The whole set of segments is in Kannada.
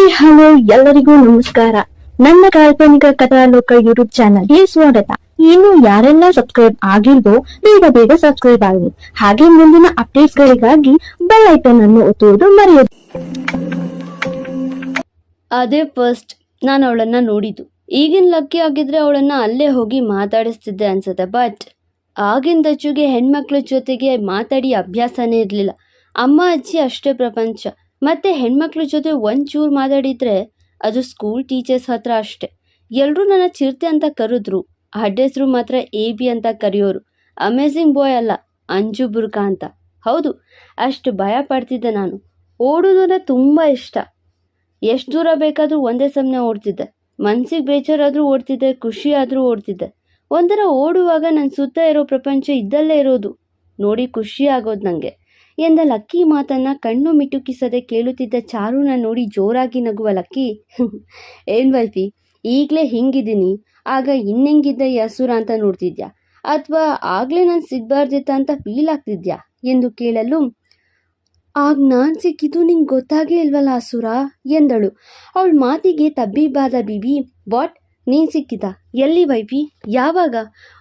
ಹಾಯ್ ಹಲೋ ಎಲ್ಲರಿಗೂ ನಮಸ್ಕಾರ. ನನ್ನ ಕಾಲ್ಪನಿಕ ಕಥಾಲೋಕ ಯೂಟ್ಯೂಬ್ ಚಾನಲ್ಗೆ ಸ್ವಾಗತ. ಇನ್ನು ಯಾರೆಲ್ಲ ಸಬ್ಸ್ಕ್ರೈಬ್ ಆಗಿಲ್ವೋ ಬೇಗ ಸಬ್ಸ್ಕ್ರೈಬ್ ಆಗಿ, ಹಾಗೆ ಮುಂದಿನ ಅಪ್ಡೇಟ್ಸ್ ಗಳಿಗಾಗಿ ಬೆಲ್ ಐಕಾನ್ ಅನ್ನು ಒತ್ತುವುದು ಮರೆಯದು. ಅದೇ ಫಸ್ಟ್ ನಾನು ಅವಳನ್ನ ನೋಡಿದ್ದು. ಈಗಿನ ಲಕ್ಕಿ ಆಗಿದ್ರೆ ಅವಳನ್ನ ಅಲ್ಲೇ ಹೋಗಿ ಮಾತಾಡಿಸ್ತಿದ್ದೆ ಅನ್ಸುತ್ತೆ. ಬಟ್ ಆಗಿನ ದಚ್ಚುಗೆ ಹೆಣ್ಮಕ್ಳ ಜೊತೆಗೆ ಮಾತಾಡಿ ಅಭ್ಯಾಸನೇ ಇರಲಿಲ್ಲ. ಅಮ್ಮ ಅಜ್ಜಿ ಅಷ್ಟೇ ಪ್ರಪಂಚ. ಮತ್ತು ಹೆಣ್ಮಕ್ಳ ಜೊತೆ ಒಂಚೂರು ಮಾತಾಡಿದರೆ ಅದು ಸ್ಕೂಲ್ ಟೀಚರ್ಸ್ ಹತ್ರ ಅಷ್ಟೆ. ಎಲ್ಲರೂ ನನ್ನ ಚಿರತೆ ಅಂತ ಕರೆದ್ರು. ಹೆಸರು ಮಾತ್ರ AB ಅಂತ ಕರೆಯೋರು. ಅಮೇಝಿಂಗ್ ಬಾಯ್ ಅಲ್ಲ, ಅಂಜು ಬುರ್ಕ ಅಂತ. ಹೌದು, ಅಷ್ಟು ಭಯ ಪಡ್ತಿದ್ದೆ ನಾನು. ಓಡೋದಂದ್ರೆ ತುಂಬ ಇಷ್ಟ. ಎಷ್ಟು ದೂರ ಬೇಕಾದರೂ ಒಂದೇ ಸಮನೆ ಓಡ್ತಿದ್ದೆ. ಮನ್ಸಿಗೆ ಬೇಜಾರಾದರೂ ಓಡ್ತಿದ್ದೆ, ಖುಷಿ ಆದರೂ ಓಡ್ತಿದ್ದೆ. ಒಂಥರ ಓಡುವಾಗ ನನ್ನ ಸುತ್ತ ಇರೋ ಪ್ರಪಂಚ ಇದ್ದಲ್ಲೇ ಇರೋದು ನೋಡಿ ಖುಷಿ ಆಗೋದು ನನಗೆ ಎಂದ ಲಕ್ಕಿ ಮಾತನ್ನು ಕಣ್ಣು ಮಿಟುಕಿಸದೆ ಕೇಳುತ್ತಿದ್ದ ಚಾರುನ ನೋಡಿ ಜೋರಾಗಿ ನಗುವ ಲಕ್ಕಿ, ಏನು ವೈಫಿ ಈಗಲೇ ಹಿಂಗಿದ್ದೀನಿ, ಆಗ ಇನ್ನೆಂಗಿದ್ದ ಈ ಹಸುರ ಅಂತ ನೋಡ್ತಿದ್ಯಾ, ಅಥವಾ ಆಗಲೇ ನಾನು ಸಿಗಬಾರ್ದಿತ್ತ ಅಂತ ಫೀಲ್ ಆಗ್ತಿದ್ಯಾ ಎಂದು ಕೇಳಲು, ಆಗ ನಾನು ಸಿಕ್ಕಿದ್ದು ನಿಂಗೆ ಗೊತ್ತಾಗೇ ಇಲ್ವಲ್ಲ ಹಸುರ ಎಂದಳು. ಅವಳ ಮಾತಿಗೆ ತಬ್ಬಿಬಾದ ಬಿಬಿ, ವಾಟ್, ನೀನು ಸಿಕ್ಕಿದ ಎಲ್ಲಿ ವೈಫಿ, ಯಾವಾಗ,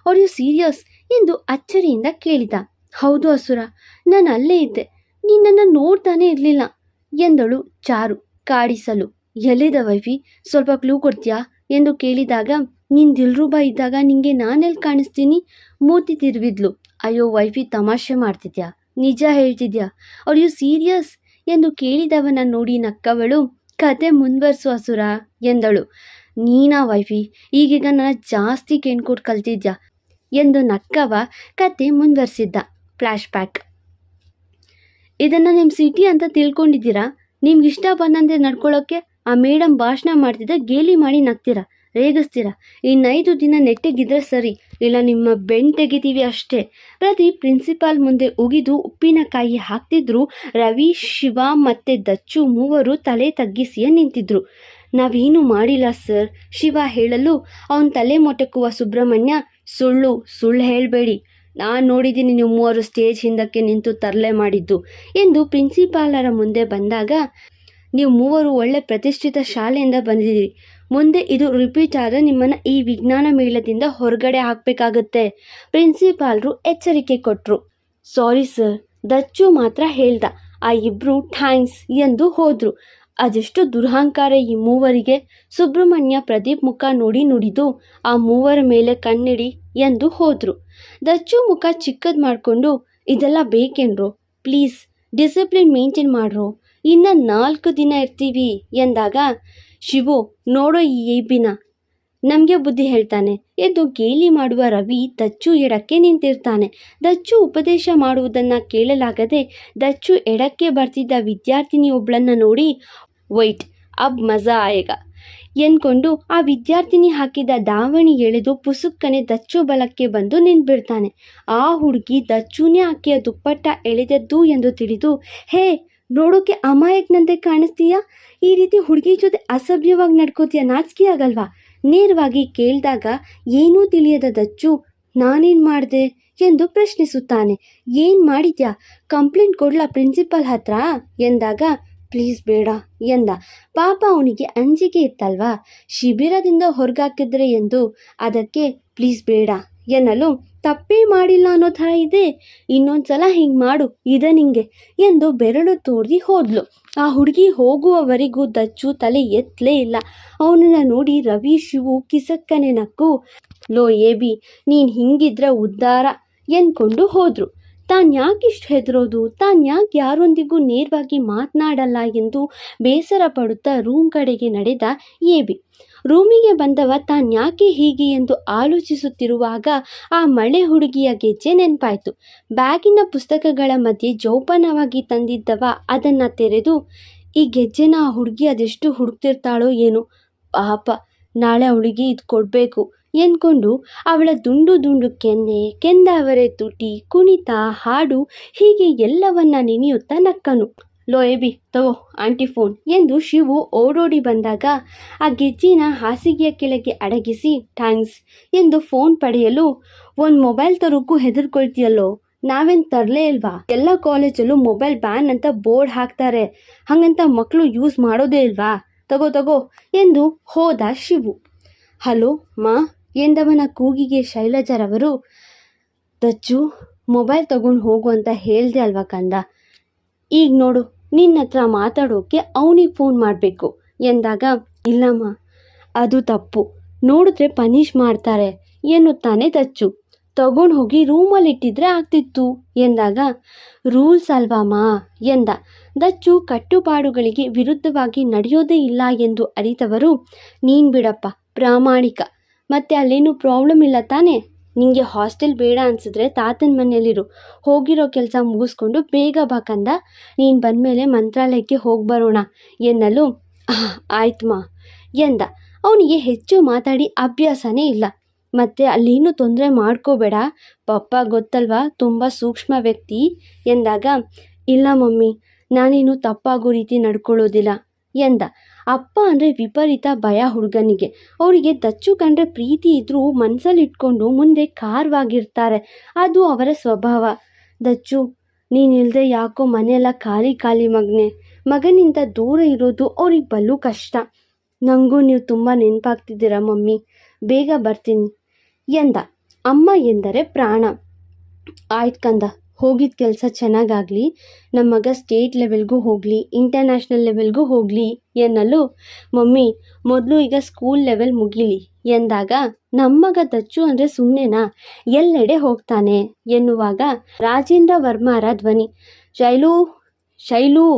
ಆರ್ ಯು ಸೀರಿಯಸ್ ಎಂದು ಅಚ್ಚರಿಯಿಂದ ಕೇಳಿದ. ಹೌದು ಹಸುರ, ನಾನು ಅಲ್ಲೇ ಇದ್ದೆ, ನಿನ್ನನ್ನು ನೋಡ್ತಾನೆ ಇರಲಿಲ್ಲ ಎಂದಳು ಚಾರು ಕಾಡಿಸಲು. ಎಲ್ಲಿದೆ ವೈಫಿ, ಸ್ವಲ್ಪ ಕ್ಲೂ ಕೊಡ್ತೀಯಾ ಎಂದು ಕೇಳಿದಾಗ, ನೀನು ದಿಲ್ರುಬಾ ಇದ್ದಾಗ ನಿಂಗೆ ನಾನೆಲ್ಲಿ ಕಾಣಿಸ್ತೀನಿ ಮೂತಿ ತಿರುವಿದ್ಲು. ಅಯ್ಯೋ ವೈಫಿ, ತಮಾಷೆ ಮಾಡ್ತಿದ್ಯಾ, ನಿಜ ಹೇಳ್ತಿದ್ಯಾ, ಆರ್ ಯು ಸೀರಿಯಸ್ ಎಂದು ಕೇಳಿದವನ ನೋಡಿ ನಕ್ಕವಳು, ಕತೆ ಮುಂದುವರ್ಸು ಹಸುರ ಎಂದಳು. ನೀನಾ ವೈಫಿ, ಈಗೀಗ ನನ್ನ ಜಾಸ್ತಿ ಕೆಣ್ಕೊಟ್ಟು ಕಲ್ತಿದ್ಯಾ ಎಂದು ನಕ್ಕವ ಕತೆ ಮುಂದುವರ್ಸಿದ್ದ. Flash back. ಇದನ್ನು ನಿಮ್ಮ ಸಿಟಿ ಅಂತ ತಿಳ್ಕೊಂಡಿದ್ದೀರಾ? ನಿಮ್ಗೆ ಇಷ್ಟ ಬಂದಂತೆ ನಡ್ಕೊಳ್ಳೋಕ್ಕೆ ಆ ಮೇಡಮ್ ಭಾಷಣ ಮಾಡ್ತಿದ್ದ ಗೇಲಿ ಮಾಡಿ ನಗ್ತೀರಾ, ರೇಗಿಸ್ತೀರಾ. ಇನ್ನು 5 ದಿನ ನೆಟ್ಟಿಗಿದ್ರೆ ಸರಿ, ಇಲ್ಲ ನಿಮ್ಮ ಬೆನ್ನು ತೆಗಿತೀವಿ ಅಷ್ಟೇ. ಪ್ರತಿ ಪ್ರಿನ್ಸಿಪಾಲ್ ಮುಂದೆ ಉಗಿದು ಉಪ್ಪಿನಕಾಯಿ ಹಾಕ್ತಿದ್ರು. ರವಿ, ಶಿವ ಮತ್ತು ದಚ್ಚು ಮೂವರು ತಲೆ ತಗ್ಗಿಸಿಯೇ ನಿಂತಿದ್ರು. ನಾವೇನು ಮಾಡಿಲ್ಲ ಸರ್, ಶಿವ ಹೇಳಲು ಅವನ ತಲೆ ಮೊಟಕುವ ಸುಬ್ರಹ್ಮಣ್ಯ, ಸುಳ್ಳು ಹೇಳಬೇಡಿ, ನಾನು ನೋಡಿದ್ದೀನಿ ನೀವು ಮೂವರು ಸ್ಟೇಜ್ ಹಿಂದಕ್ಕೆ ನಿಂತು ತರಲೆ ಮಾಡಿದ್ದು ಎಂದು ಪ್ರಿನ್ಸಿಪಾಲರ ಮುಂದೆ ಬಂದಾಗ, ನೀವು ಮೂವರು ಒಳ್ಳೆ ಪ್ರತಿಷ್ಠಿತ ಶಾಲೆಯಿಂದ ಬಂದಿದ್ದೀರಿ, ಮುಂದೆ ಇದು ರಿಪೀಟ್ ಆದರೆ ನಿಮ್ಮನ್ನು ಈ ವಿಜ್ಞಾನ ಮೇಳದಿಂದ ಹೊರಗಡೆ ಹಾಕಬೇಕಾಗತ್ತೆ ಪ್ರಿನ್ಸಿಪಾಲರು ಎಚ್ಚರಿಕೆ ಕೊಟ್ಟರು. ಸಾರಿ ಸರ್, ದಚ್ಚು ಮಾತ್ರ ಹೇಳ್ದ. ಆ ಇಬ್ಬರು ಥ್ಯಾಂಕ್ಸ್ ಎಂದು ಹೋದರು. ಅದೆಷ್ಟು ದುರಹಂಕಾರ ಈ ಮೂವರಿಗೆ. ಸುಬ್ರಹ್ಮಣ್ಯ ಪ್ರದೀಪ್ ಮುಖ ನೋಡಿ ನುಡಿದು, ಆ ಮೂವರ ಮೇಲೆ ಕಣ್ಣಿಡಿ ಎಂದು ಹೋದರು. ದಚ್ಚು ಮುಖ ಚಿಕ್ಕದು ಮಾಡಿಕೊಂಡು, ಇದೆಲ್ಲ ಬೇಕೇನ್ರೋ, ಪ್ಲೀಸ್ ಡಿಸಿಪ್ಲಿನ್ ಮೇಂಟೈನ್ ಮಾಡ್ರೋ, ಇನ್ನು 4 ದಿನ ಇರ್ತೀವಿ ಎಂದಾಗ, ಶಿವು ನೋಡೋ ಈ ಏಬಿನ, ನಮಗೆ ಬುದ್ಧಿ ಹೇಳ್ತಾನೆ ಎಂದು ಗೇಲಿ ಮಾಡುವ ರವಿ ದಚ್ಚು ಎಡಕ್ಕೆ ನಿಂತಿರ್ತಾನೆ. ದಚ್ಚು ಉಪದೇಶ ಮಾಡುವುದನ್ನು ಕೇಳಲಾಗದೆ ದಚ್ಚು ಎಡಕ್ಕೆ ಬರ್ತಿದ್ದ ವಿದ್ಯಾರ್ಥಿನಿಯೊಬ್ಬಳನ್ನು ನೋಡಿ, ವೈಟ್ ಅಬ್ ಮಜಾ ಆಯೇಗಾ ಎಂದ್ಕೊಂಡು ಆ ವಿದ್ಯಾರ್ಥಿನಿ ಹಾಕಿದ ದಾವಣಿ ಎಳೆದು ಪುಸುಕ್ಕನೆ ದಚ್ಚು ಬಲಕ್ಕೆ ಬಂದು ನಿಂತ್ಬಿಡ್ತಾನೆ. ಆ ಹುಡುಗಿ ದಚ್ಚುನೇ ಆಕೆಯ ದುಪ್ಪಟ್ಟ ಎಳೆದದ್ದು ಎಂದು ತಿಳಿದು, ಹೇ ನೋಡೋಕೆ ಅಮಾಯಕನಂತೆ ಕಾಣಿಸ್ತೀಯಾ, ಈ ರೀತಿ ಹುಡುಗಿ ಜೊತೆ ಅಸಭ್ಯವಾಗಿ ನಡ್ಕೋತೀಯ, ನಾಚಿಕೆ ಆಗಲ್ವಾ ನೇರವಾಗಿ ಕೇಳಿದಾಗ ಏನೂ ತಿಳಿಯದ ದಚ್ಚು, ನಾನೇನು ಮಾಡಿದೆ ಎಂದು ಪ್ರಶ್ನಿಸುತ್ತಾನೆ. ಏನು ಮಾಡಿದ್ಯಾ, ಕಂಪ್ಲೇಂಟ್ ಕೊಡ್ಲಾ ಪ್ರಿನ್ಸಿಪಾಲ್ ಹತ್ರ ಎಂದಾಗ, ಪ್ಲೀಸ್ ಬೇಡ ಎಂದ. ಪಾಪ ಅವನಿಗೆ ಅಂಜಿಕೆ ಇತ್ತಲ್ವಾ, ಶಿಬಿರದಿಂದ ಹೊರಗಾಕಿದ್ರೆ ಎಂದು. ಅದಕ್ಕೆ ಪ್ಲೀಸ್ ಬೇಡ ಎನ್ನಲು, ತಪ್ಪೇ ಮಾಡಿಲ್ಲ ಅನ್ನೋ ಥರ ಇದೆ, ಇನ್ನೊಂದ್ಸಲ ಹಿಂಗೆ ಮಾಡು ಇದೆ ನಿಂಗೆ ಎಂದು ಬೆರಳು ತೋರಿ ಹೋದ್ಲು. ಆ ಹುಡುಗಿ ಹೋಗುವವರೆಗೂ ದಚ್ಚು ತಲೆ ಎತ್ತಲೇ ಇಲ್ಲ. ಅವನನ್ನು ನೋಡಿ ರವಿ, ಶಿವು ಕಿಸಕ್ಕನೆ ನಕ್ಕು, ಲೋ ಏಬಿ, ನೀನು ಹಿಂಗಿದ್ರೆ ಉದ್ಧಾರ ಎಂದ್ಕೊಂಡು ಹೋದ್ರು. ತಾನು ಯಾಕಿಷ್ಟು ಹೆದರೋದು, ತಾನು ಯಾಕೆ ಯಾರೊಂದಿಗೂ ನೇರವಾಗಿ ಮಾತನಾಡಲ್ಲ ಎಂದು ಬೇಸರ ಪಡುತ್ತಾ ರೂಮ್ ಕಡೆಗೆ ನಡೆದ ಏಬಿ. ರೂಮಿಗೆ ಬಂದವ ತಾನು ಯಾಕೆ ಹೀಗೆ ಎಂದು ಆಲೋಚಿಸುತ್ತಿರುವಾಗ ಆ ಮಳೆ ಹುಡುಗಿಯ ಗೆಜ್ಜೆ ನೆನಪಾಯಿತು. ಬ್ಯಾಗಿನ ಪುಸ್ತಕಗಳ ಮಧ್ಯೆ ಜೋಪಾನವಾಗಿ ತಂದಿದ್ದವ ಅದನ್ನು ತೆರೆದು, ಈ ಗೆಜ್ಜೆನ ಆ ಹುಡುಗಿ ಅದೆಷ್ಟು ಹುಡುಕ್ತಿರ್ತಾಳೋ ಏನೋ, ಪಾಪ ನಾಳೆ ಅವಳಿಗೆ ಇದು ಕೊಡಬೇಕು ಎಂದ್ಕೊಂಡು ಅವಳ ದುಂಡು ಕೆಂದಾವರೆ ತುಟಿ, ಕುಣಿತ, ಹಾಡು ಹೀಗೆ ಎಲ್ಲವನ್ನ ನೆನೆಯುತ್ತಾ ನಕ್ಕನು. ಲೋ ಏಬಿ ತಗೋ ಆಂಟಿ ಫೋನ್ ಎಂದು ಶಿವು ಓಡೋಡಿ ಬಂದಾಗ ಆ ಗೆಜ್ಜಿನ ಹಾಸಿಗೆಯ ಕೆಳಗೆ ಅಡಗಿಸಿ, ಥ್ಯಾಂಕ್ಸ್ ಎಂದು ಫೋನ್ ಪಡೆಯಲು, ಒಂದು ಮೊಬೈಲ್ ತರೋಕ್ಕೂ ಹೆದರ್ಕೊಳ್ತೀಯಲ್ಲೋ, ನಾವೇನು ತರಲೇ ಇಲ್ವಾ, ಎಲ್ಲ ಕಾಲೇಜಲ್ಲೂ ಮೊಬೈಲ್ ಬ್ಯಾನ್ ಅಂತ ಬೋರ್ಡ್ ಹಾಕ್ತಾರೆ, ಹಾಗಂತ ಮಕ್ಕಳು ಯೂಸ್ ಮಾಡೋದೇ ಇಲ್ವಾ, ತಗೋ ತಗೋ ಎಂದು ಹೋದ ಶಿವು. ಹಲೋ ಮಾ ಎಂದವನ ಕೂಗಿಗೆ ಶೈಲಜರವರು, ದಚ್ಚು ಮೊಬೈಲ್ ತಗೊಂಡು ಹೋಗು ಅಂತ ಹೇಳ್ದೆ ಅಲ್ವಾ ಕಂದ, ಈಗ ನೋಡು ನಿನ್ನ ಹತ್ರ ಮಾತಾಡೋಕೆ ಅವನಿಗೆ ಫೋನ್ ಮಾಡಬೇಕು ಎಂದಾಗ, ಇಲ್ಲಮ್ಮ ಅದು ತಪ್ಪು, ನೋಡಿದ್ರೆ ಪನಿಷ್ ಮಾಡ್ತಾರೆ ಎನ್ನುತ್ತಾನೆ ದಚ್ಚು. ತಗೊಂಡು ಹೋಗಿ ರೂಮಲ್ಲಿ ಇಟ್ಟಿದ್ರೆ ಆಗ್ತಿತ್ತು ಎಂದಾಗ, ರೂಲ್ಸ್ ಅಲ್ವಾಮ್ಮ ಎಂದ. ದಚ್ಚು ಕಟ್ಟುಪಾಡುಗಳಿಗೆ ವಿರುದ್ಧವಾಗಿ ನಡೆಯೋದೇ ಇಲ್ಲ ಎಂದು ಅರಿತವರು, ನೀನು ಬಿಡಪ್ಪ ಪ್ರಾಮಾಣಿಕ, ಮತ್ತೆ ಅಲ್ಲೇನು ಪ್ರಾಬ್ಲಮ್ ಇಲ್ಲ ತಾನೇ, ನಿಂಗೆ ಹಾಸ್ಟೆಲ್ ಬೇಡ ಅನ್ಸಿದ್ರೆ ತಾತನ ಮನೆಯಲ್ಲಿರು, ಹೋಗಿರೋ ಕೆಲಸ ಮುಗಿಸ್ಕೊಂಡು ಬೇಗ ಬಾಕಂದ, ನೀನು ಬಂದಮೇಲೆ ಮಂತ್ರಾಲಯಕ್ಕೆ ಹೋಗಿ ಬರೋಣ ಎನ್ನಲು, ಆಯ್ತಮ್ಮ ಎಂದ. ಅವನಿಗೆ ಹೆಚ್ಚು ಮಾತಾಡಿ ಅಭ್ಯಾಸನೇ ಇಲ್ಲ. ಮತ್ತೆ ಅಲ್ಲೇನು ತೊಂದರೆ ಮಾಡ್ಕೋಬೇಡ, ಪಪ್ಪ ಗೊತ್ತಲ್ವಾ ತುಂಬ ಸೂಕ್ಷ್ಮ ವ್ಯಕ್ತಿ ಎಂದಾಗ, ಇಲ್ಲ ಮಮ್ಮಿ ನಾನೇನು ತಪ್ಪಾಗೋ ರೀತಿ ನಡ್ಕೊಳ್ಳೋದಿಲ್ಲ ಎಂದ. ಅಪ್ಪ ಅಂದರೆ ವಿಪರೀತ ಭಯ ಹುಡುಗನಿಗೆ. ಅವರಿಗೆ ದಚ್ಚು ಕಂಡ್ರೆ ಪ್ರೀತಿ ಇದ್ರೂ ಮನಸ್ಸಲ್ಲಿ ಇಟ್ಕೊಂಡು ಮುಂದೆ ಖಾರವಾಗಿರ್ತಾರೆ, ಅದು ಅವರ ಸ್ವಭಾವ. ದಚ್ಚು ನೀನಿಲ್ಲದೆ ಯಾಕೋ ಮನೆಯೆಲ್ಲ ಖಾಲಿ ಖಾಲಿ ಮಗನೇ, ಮಗನಿಂದ ದೂರ ಇರೋದು ಅವ್ರಿಗೆ ಬಲು ಕಷ್ಟ. ನನಗೂ ನೀವು ತುಂಬ ನೆನಪಾಗ್ತಿದ್ದೀರಾ ಮಮ್ಮಿ, ಬೇಗ ಬರ್ತೀನಿ ಎಂದ. ಅಮ್ಮ ಎಂದರೆ ಪ್ರಾಣ. ಆಯ್ತು ಕಂದ, ಹೋಗಿದ್ದ ಕೆಲಸ ಚೆನ್ನಾಗಾಗಲಿ, ನಮ್ಮ ಮಗ ಸ್ಟೇಟ್ ಲೆವೆಲ್ಗೂ ಹೋಗಲಿ, ಇಂಟರ್ನ್ಯಾಷನಲ್ ಲೆವೆಲ್ಗೂ ಹೋಗಲಿ ಎನ್ನಲು, ಮಮ್ಮಿ ಮೊದಲು ಈಗ ಸ್ಕೂಲ್ ಲೆವೆಲ್ ಮುಗೀಲಿ ಎಂದಾಗ, ನಮ್ಮ ಮಗ ದಚ್ಚು ಅಂದರೆ ಸುಮ್ಮನೆನಾ, ಎಲ್ಲೆಡೆ ಹೋಗ್ತಾನೆ ಎನ್ನುವಾಗ ರಾಜೇಂದ್ರ ವರ್ಮಾರ ಧ್ವನಿ, ಶೈಲು ಶೈಲು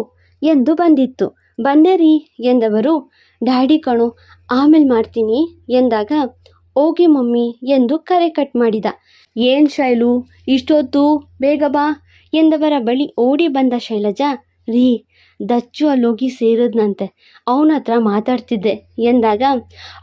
ಎಂದು ಬಂದಿತ್ತು. ಬಂದೆ ರೀ ಎಂದವರು, ಡ್ಯಾಡಿ ಕಣೋ ಆಮೇಲೆ ಮಾಡ್ತೀನಿ ಎಂದಾಗ, ಓಕೆ ಮಮ್ಮಿ ಎಂದು ಕರೆ ಕಟ್ ಮಾಡಿದ. ಏನು ಶೈಲು ಇಷ್ಟೊತ್ತು, ಬೇಗ ಬಾ ಎಂದವರ ಬಳಿ ಓಡಿ ಬಂದ ಶೈಲಜಾ, ರೀ ದಚ್ಚು ಅಲ್ಲೋಗಿ ಸೇರಿದ್ನಂತೆ, ಅವನ ಹತ್ರ ಮಾತಾಡ್ತಿದ್ದೆ ಎಂದಾಗ,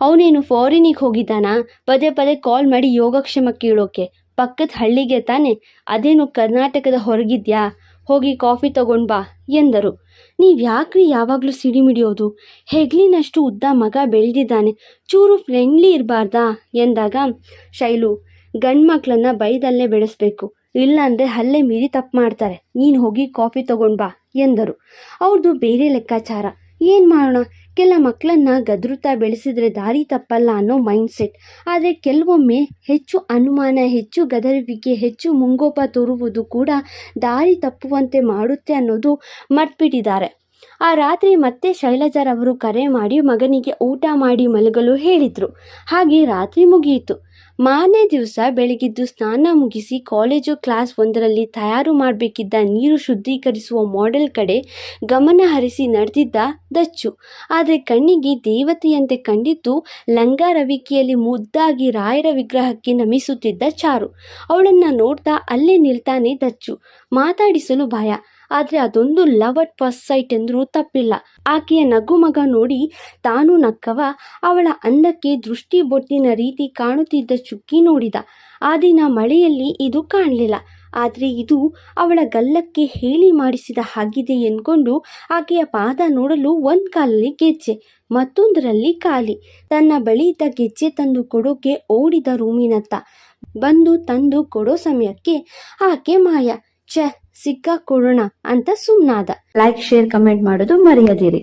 ಅವನೇನು ಫಾರಿನಿಗೆ ಹೋಗಿದ್ದಾನಾ, ಪದೇ ಪದೇ ಕಾಲ್ ಮಾಡಿ ಯೋಗಕ್ಷೇಮ ಕೇಳೋಕೆ, ಪಕ್ಕದ ಹಳ್ಳಿಗೆ ತಾನೆ, ಅದೇನು ಕರ್ನಾಟಕದ ಹೊರಗಿದ್ಯಾ, ಹೋಗಿ ಕಾಫಿ ತಗೊಂಡು ಬಾ ಎಂದರು. ನೀವು ಯಾಕ್ರಿ ಯಾವಾಗಲೂ ಸಿಡಿಮಿಡಿಯೋದು, ಹೆಗ್ಲಿನಷ್ಟು ಉದ್ದ ಮಗ ಬೆಳೆದಿದ್ದಾನೆ, ಚೂರು ಫ್ರೆಂಡ್ಲಿ ಇರಬಾರ್ದಾ ಎಂದಾಗ, ಶೈಲು ಗಂಡು ಮಕ್ಕಳನ್ನ ಬೈದಲ್ಲೇ ಬೆಳೆಸ್ಬೇಕು, ಇಲ್ಲಾಂದರೆ ಹಲ್ಲೆ ಮೀರಿ ತಪ್ಪು ಮಾಡ್ತಾರೆ, ನೀನು ಹೋಗಿ ಕಾಫಿ ತಗೊಂಡು ಬಾ ಎಂದರು. ಅವ್ರದ್ದು ಬೇರೆ ಲೆಕ್ಕಾಚಾರ, ಏನು ಮಾಡೋಣ, ಕೆಲ ಮಕ್ಕಳನ್ನ ಗದರುತ್ತಾ ಬೆಳೆಸಿದ್ರೆ ದಾರಿ ತಪ್ಪಲ್ಲ ಅನ್ನೋ ಮೈಂಡ್ಸೆಟ್. ಆದರೆ ಕೆಲವೊಮ್ಮೆ ಹೆಚ್ಚು ಅನುಮಾನ, ಹೆಚ್ಚು ಗದರುವಿಕೆ, ಹೆಚ್ಚು ಮುಂಗೋಪ ತೋರುವುದು ಕೂಡ ದಾರಿ ತಪ್ಪುವಂತೆ ಮಾಡುತ್ತೆ ಅನ್ನೋದು ಮರ್ತ್ಬಿಟ್ಟಿದ್ದಾರೆ. ಆ ರಾತ್ರಿ ಮತ್ತೆ ಶೈಲಜಾರವರು ಕರೆ ಮಾಡಿ ಮಗನಿಗೆ ಊಟ ಮಾಡಿ ಮಲಗಲು ಹೇಳಿದರು. ಹಾಗೆ ರಾತ್ರಿ ಮುಗಿಯಿತು. ಮಾರನೇ ದಿವಸ ಬೆಳಗಿದ್ದು ಸ್ನಾನ ಮುಗಿಸಿ ಕಾಲೇಜು ಕ್ಲಾಸ್ ಒಂದರಲ್ಲಿ ತಯಾರು ಮಾಡಬೇಕಿದ್ದ ನೀರು ಶುದ್ಧೀಕರಿಸುವ ಮಾಡೆಲ್ ಕಡೆ ಗಮನ ಹರಿಸಿ ನಡೆದಿದ್ದ ದಚ್ಚು. ಆದರೆ ಕಣ್ಣಿಗೆ ದೇವತೆಯಂತೆ ಕಂಡಿದ್ದು ಲಂಗ ರವಿಕೆಯಲ್ಲಿ ಮುದ್ದಾಗಿ ರಾಯರ ವಿಗ್ರಹಕ್ಕೆ ನಮಿಸುತ್ತಿದ್ದ ಚಾರು. ಅವಳನ್ನು ನೋಡ್ತಾ ಅಲ್ಲೇ ನಿಲ್ತಾನೆ ದಚ್ಚು. ಮಾತಾಡಿಸಲು ಭಯ, ಆದರೆ ಅದೊಂದು ಲವ್ ಅಟ್ ಫಸ್ಟ್ ಸೈಟ್ ಎಂದರೂ ತಪ್ಪಿಲ್ಲ. ಆಕೆಯ ನಗುಮಗ ನೋಡಿ ತಾನು ನಕ್ಕವ. ಅವಳ ಅಂದಕ್ಕೆ ದೃಷ್ಟಿ ಬೊಟ್ಟಿನ ರೀತಿ ಕಾಣುತ್ತಿದ್ದ ಚುಕ್ಕಿ ನೋಡಿದ. ಆ ದಿನ ಮಳೆಯಲ್ಲಿ ಇದು ಕಾಣಲಿಲ್ಲ, ಆದರೆ ಇದು ಅವಳ ಗಲ್ಲಕ್ಕೆ ಹೇಳಿ ಮಾಡಿಸಿದ ಹಾಗಿದೆ ಎಂದ್ಕೊಂಡು ಆಕೆಯ ಪಾದ ನೋಡಲು ಒಂದು ಕಾಲಲ್ಲಿ ಗೆಜ್ಜೆ, ಮತ್ತೊಂದರಲ್ಲಿ ಖಾಲಿ. ತನ್ನ ಬಳಿ ಇದ್ದ ಗೆಜ್ಜೆ ತಂದು ಕೊಡೋಕೆ ಓಡಿದ ರೂಮಿನತ್ತ. ಬಂದು ತಂದು ಕೊಡೋ ಸಮಯಕ್ಕೆ ಆಕೆ ಮಾಯ. ಸಿಕ್ಕಾಕೊಳ್ಳೋಣ ಅಂತ ಸುಮ್ಮನಾದ. ಲೈಕ್, ಶೇರ್, ಕಮೆಂಟ್ ಮಾಡೋದು ಮರೆಯದಿರಿ.